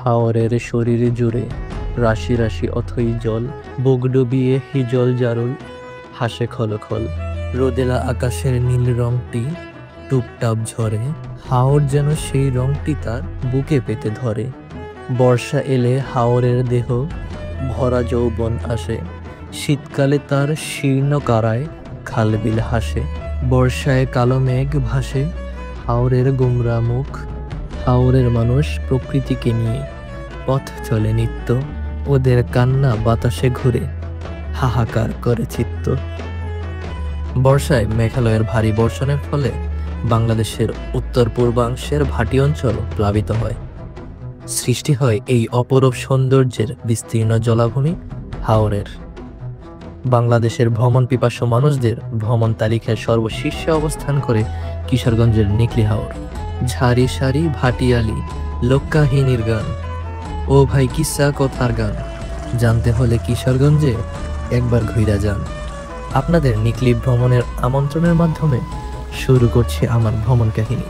হাওরের শরীরে জুড়ে রাশি রাশি অথই জল, বুক ডুবিয়ে হিজল জারুল হাসে খলখল। রোদেলা আকাশের নীল রংটি টুপটাপ ঝরে, হাওর যেন সেই রংটি তার বুকে পেতে ধরে। বর্ষা এলে হাওরের দেহ ভরা যৌবন আসে, শীতকালে তার শীর্ণ কারায় খালবিল হাসে। বর্ষায় কালো মেঘ ভাসে হাওরের গুমরা মুখ, হাওরের মানুষ প্রকৃতিকে নিয়ে পথ চলে নিত্য। ওদের কান্না বাতাসে ঘুরে হাহাকার করে চিত্ত। বর্ষায় মেঘালয়ের ভারী বর্ষণের ফলে বাংলাদেশের উত্তর পূর্বাংশের ভাটি অঞ্চল প্লাবিত হয়। সৃষ্টি হয় এই অপরূপ সৌন্দর্যের বিস্তীর্ণ জলাভূমি হাওরের। বাংলাদেশের ভ্রমণ পিপাসু মানুষদের ভ্রমণ তালিকায় সর্বশীর্ষে অবস্থান করে কিশোরগঞ্জের নিকলি হাওর। ঝাড়ি সারি ভাটিয়ালি লোককাহিনীর গান, ও ভাই কিসা কথার গান, জানতে হলে কিশোরগঞ্জে একবার ঘুরে যান। আপনাদের নিকলি ভ্রমণের আমন্ত্রণের মাধ্যমে শুরু করছি আমার ভ্রমণ কাহিনী।